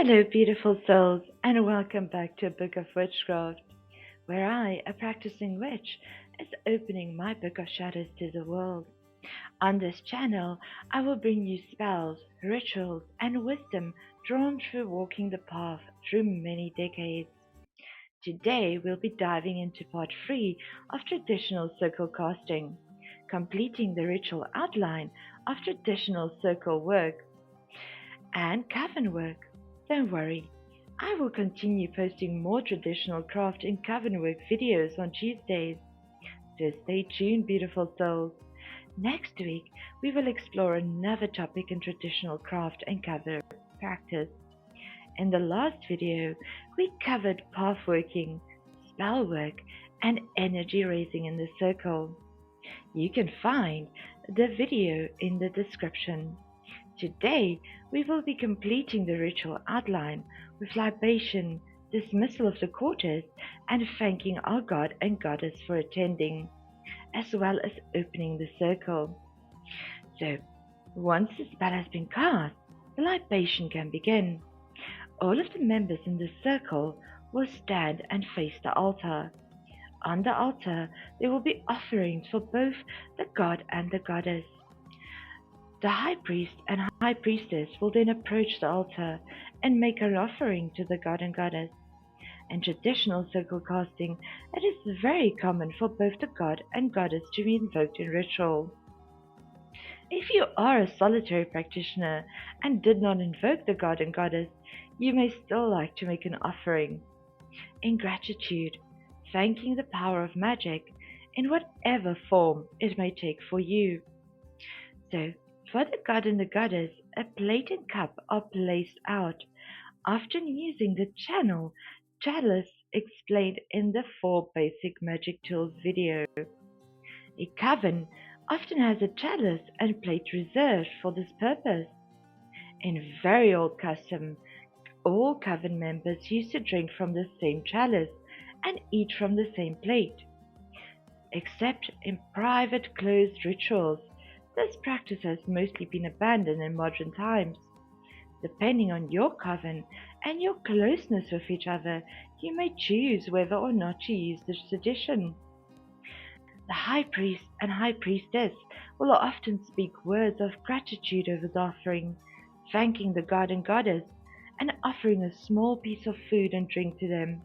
Hello, beautiful souls, and welcome back to A Book of Witchcraft, where I, a practicing witch, is opening my book of shadows to the world. On this channel, I will bring you spells, rituals, and wisdom drawn through walking the path through many decades. Today, we'll be diving into part 3 of traditional circle casting, completing the ritual outline of traditional circle work and coven work. Don't worry, I will continue posting more traditional craft and coven work videos on Tuesdays, so stay tuned, beautiful souls. Next week, we will explore another topic in traditional craft and coven practice. In the last video, we covered path working, spell work, and energy raising in the circle. You can find the video in the description. Today, we will be completing the ritual outline with libation, dismissal of the quarters, and thanking our god and goddess for attending, as well as opening the circle. So, once the spell has been cast, the libation can begin. All of the members in the circle will stand and face the altar. On the altar, there will be offerings for both the god and the goddess. The high priest and high priestess will then approach the altar and make an offering to the god and goddess. In traditional circle casting, it is very common for both the god and goddess to be invoked in ritual. If you are a solitary practitioner and did not invoke the god and goddess, you may still like to make an offering. In gratitude, thanking the power of magic in whatever form it may take for you. So, for the god and the goddess, a plate and cup are placed out, often using the chalice explained in the 4 basic magic tools video. A coven often has a chalice and plate reserved for this purpose. In very old custom, all coven members used to drink from the same chalice and eat from the same plate. Except in private closed rituals, this practice has mostly been abandoned in modern times. Depending on your coven and your closeness with each other, you may choose whether or not to use this tradition. The high priest and high priestess will often speak words of gratitude over the offering, thanking the god and goddess, and offering a small piece of food and drink to them.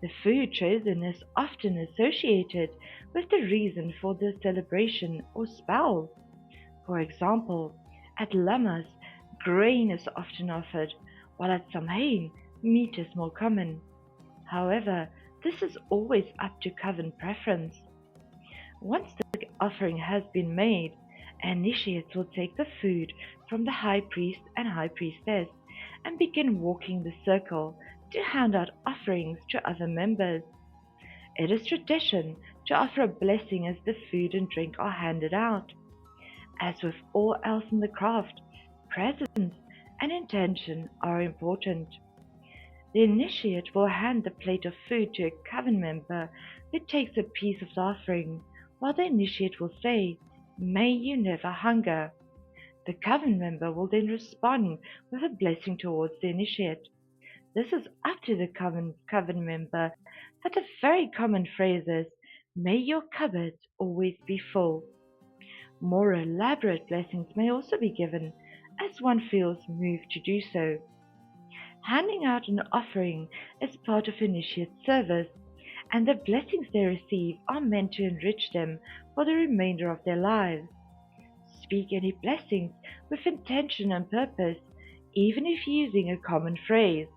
The food chosen is often associated with the reason for the celebration or spell. For example, at lamas, grain is often offered, while at Samhain, meat is more common. However, this is always up to coven preference. Once the offering has been made, initiates will take the food from the high priest and high priestess and begin walking the circle to hand out offerings to other members. It is tradition to offer a blessing as the food and drink are handed out. As with all else in the craft, presence and intention are important. The initiate will hand the plate of food to a coven member who takes a piece of the offering, while the initiate will say, "May you never hunger." The coven member will then respond with a blessing towards the initiate. This is up to the coven member, but the very common phrase is, "May your cupboards always be full." More elaborate blessings may also be given, as one feels moved to do so. Handing out an offering is part of initiate service, and the blessings they receive are meant to enrich them for the remainder of their lives. Speak any blessings with intention and purpose, even if using a common phrase.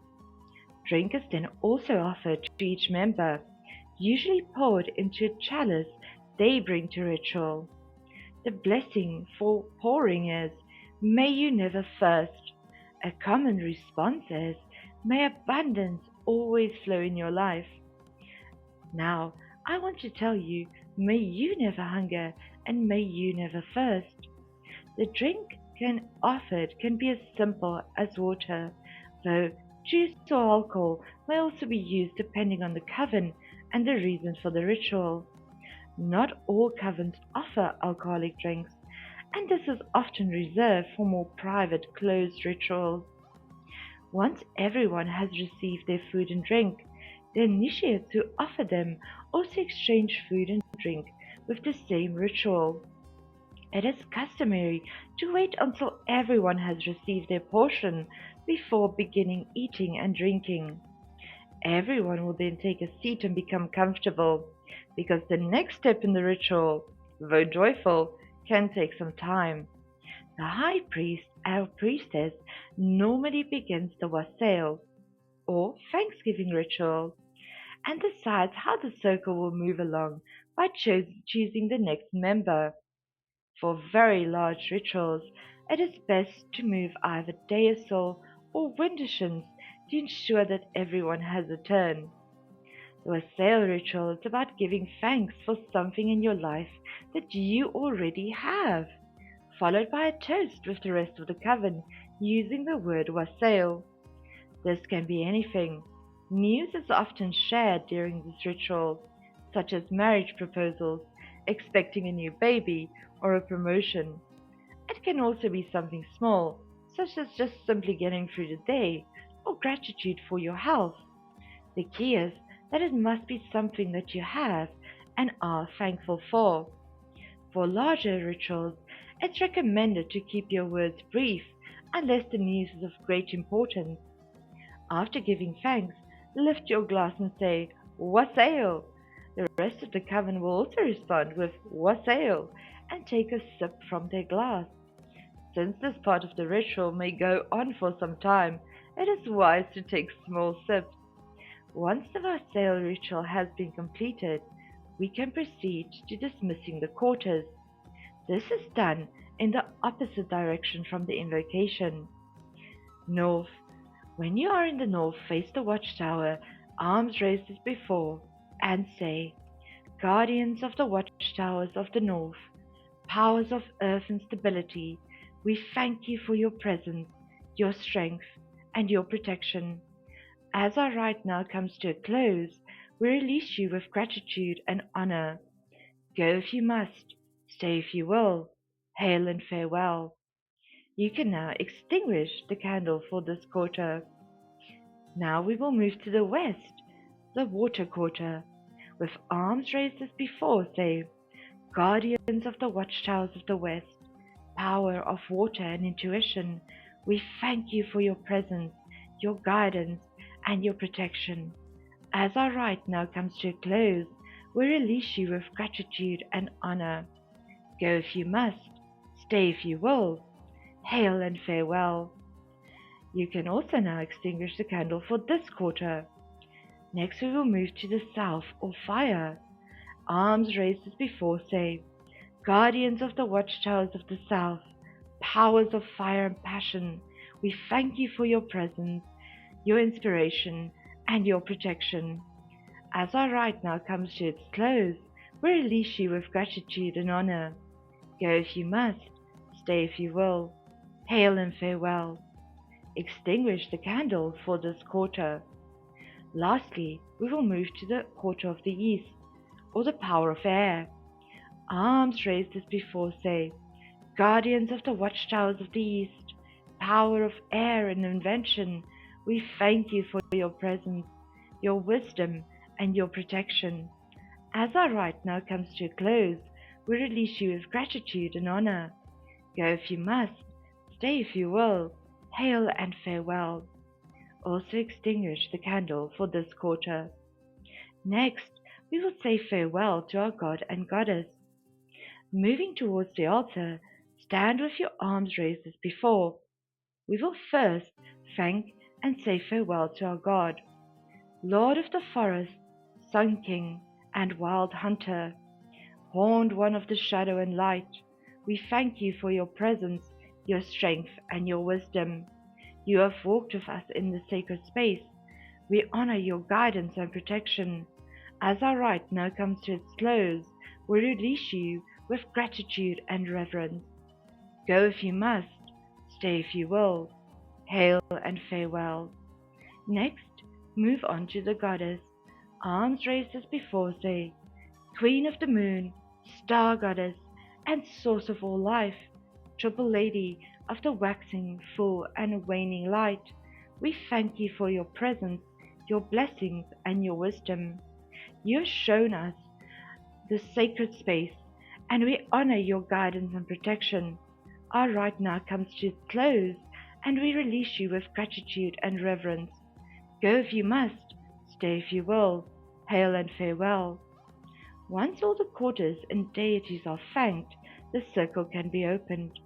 Drink is then also offered to each member, usually poured into a chalice they bring to ritual. The blessing for pouring is, "May you never thirst." A common response is, "May abundance always flow in your life." Now, I want to tell you, may you never hunger and may you never thirst. The drink offered can be as simple as water, though juice or alcohol may also be used depending on the coven and the reason for the ritual. Not all covens offer alcoholic drinks, and this is often reserved for more private, closed rituals. Once everyone has received their food and drink, the initiates who offer them also exchange food and drink with the same ritual. It is customary to wait until everyone has received their portion before beginning eating and drinking. Everyone will then take a seat and become comfortable, because the next step in the ritual, though joyful, can take some time. The high priest or priestess normally begins the Wassail, or Thanksgiving ritual, and decides how the circle will move along by choosing the next member. For very large rituals, it is best to move either Deisol or Windishans to ensure that everyone has a turn. The Wassail ritual is about giving thanks for something in your life that you already have, followed by a toast with the rest of the coven using the word Wassail. This can be anything. News is often shared during this ritual, such as marriage proposals, expecting a new baby, or a promotion. It can also be something small, such as just simply getting through the day, or gratitude for your health. The key is that it must be something that you have and are thankful for. For larger rituals, it's recommended to keep your words brief unless the news is of great importance. After giving thanks, lift your glass and say, Wassail! The rest of the coven will also respond with Wassail and take a sip from their glass. Since this part of the ritual may go on for some time, it is wise to take small sips. Once the Wassail ritual has been completed, we can proceed to dismissing the quarters. This is done in the opposite direction from the invocation. North. When you are in the north, face the watchtower, arms raised as before, and say, Guardians of the watchtowers of the north, powers of earth and stability, we thank you for your presence, your strength, and your protection. As our rite now comes to a close, we release you with gratitude and honor. Go if you must, stay if you will, hail and farewell. You can now extinguish the candle for this quarter. Now we will move to the west, the water quarter. With arms raised as before, say, Guardians of the watchtowers of the west, power of water and intuition, we thank you for your presence, your guidance, and your protection. As our rite now comes to a close, we release you with gratitude and honor. Go if you must, stay if you will, hail and farewell. You can also now extinguish the candle for this quarter. Next we will move to the south, or fire. Arms raised as before, say, Guardians of the watchtowers of the south, powers of fire and passion, we thank you for your presence, your inspiration, and your protection. As our rite now comes to its close, we release you with gratitude and honor. Go if you must, stay if you will, hail and farewell. Extinguish the candle for this quarter. Lastly, we will move to the quarter of the east, or the power of air. Arms raised as before, say, Guardians of the watchtowers of the east, power of air and invention, we thank you for your presence, your wisdom, and your protection. As our rite now comes to a close, we release you with gratitude and honor. Go if you must, stay if you will, hail and farewell. Also extinguish the candle for this quarter. Next, we will say farewell to our God and Goddess. Moving towards the altar, stand with your arms raised as before. We will first thank and say farewell to our God. Lord of the forest, Sun King, and Wild Hunter, Horned One of the shadow and light, we thank you for your presence, your strength, and your wisdom. You have walked with us in the sacred space. We honor your guidance and protection. As our rite now comes to its close, we release you with gratitude and reverence. Go if you must, stay if you will, hail and farewell. Next, move on to the goddess. Arms raised as before, say, Queen of the moon, star goddess, and source of all life, triple lady of the waxing, full, and waning light, We thank you for your presence, your blessings, and your wisdom. You have shown us the sacred space, and we honor your guidance and protection. Our rite now comes to its close, and we release you with gratitude and reverence. Go if you must, stay if you will. Hail and farewell. Once all the quarters and deities are thanked, the circle can be opened.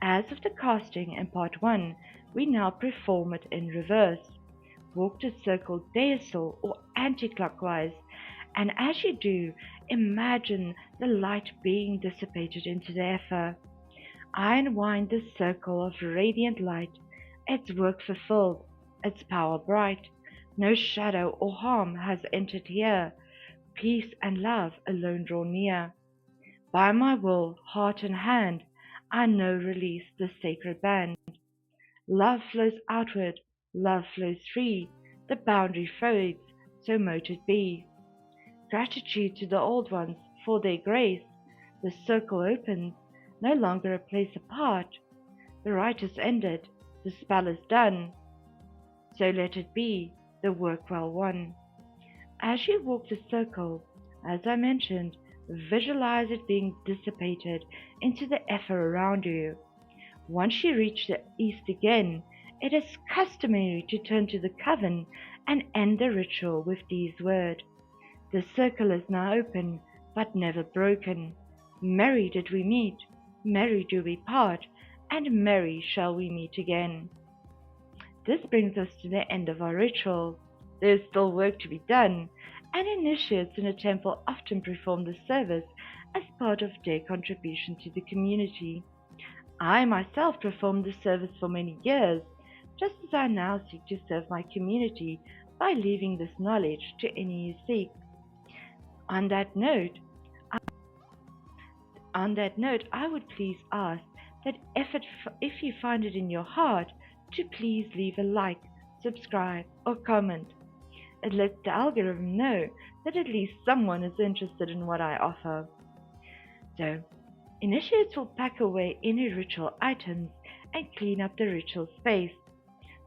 As of the casting in part 1, we now perform it in reverse. Walk the circle Dismissal or anti-clockwise, and as you do, imagine the light being dissipated into the ether. I unwind the circle of radiant light, its work fulfilled, its power bright. No shadow or harm has entered here. Peace and love alone draw near. By my will, heart and hand, I now release the sacred band. Love flows outward, love flows free, the boundary fades, so mote it be. Gratitude to the old ones for their grace, the circle opens, no longer a place apart. The rite is ended, the spell is done, so let it be, the work well won. As you walk the circle, as I mentioned, visualize it being dissipated into the ether around you. Once you reach the east again, it is customary to turn to the coven and end the ritual with these words. The circle is now open, but never broken. Merry did we meet, merry do we part, and merry shall we meet again. This brings us to the end of our ritual. There is still work to be done, and initiates in a temple often perform the service as part of their contribution to the community. I myself performed the service for many years, just as I now seek to serve my community by leaving this knowledge to any who seek. On that note, I would please ask that if you find it in your heart, to please leave a like, subscribe, or comment. It lets the algorithm know that at least someone is interested in what I offer. So, initiates will pack away any ritual items and clean up the ritual space.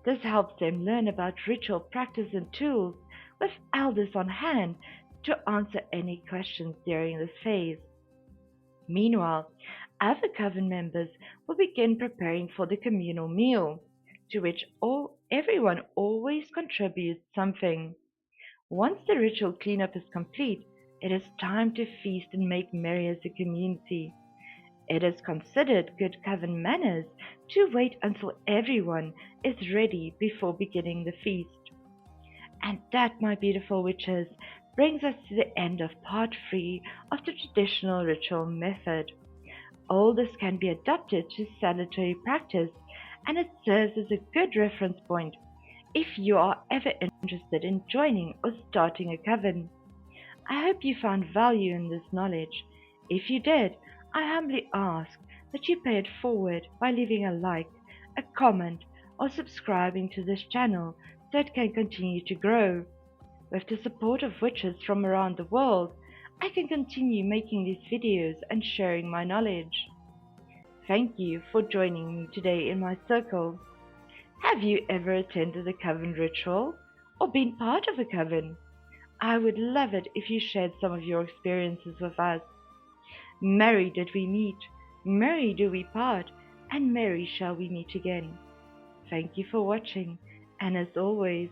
This helps them learn about ritual practice and tools, with elders on hand to answer any questions during this phase. Meanwhile, other coven members will begin preparing for the communal meal, to which everyone always contributes something. Once the ritual cleanup is complete, it is time to feast and make merry as a community. It is considered good coven manners to wait until everyone is ready before beginning the feast. And that, my beautiful witches, brings us to the end of part 3 of the traditional ritual method. All this can be adapted to salutary practice, and it serves as a good reference point if you are ever interested in joining or starting a coven. I hope you found value in this knowledge. If you did, I humbly ask that you pay it forward by leaving a like, a comment, or subscribing to this channel so it can continue to grow. With the support of witches from around the world, I can continue making these videos and sharing my knowledge. Thank you for joining me today in my circle. Have you ever attended a coven ritual or been part of a coven? I would love it if you shared some of your experiences with us. Merry did we meet, merry do we part, and merry shall we meet again. Thank you for watching, and as always,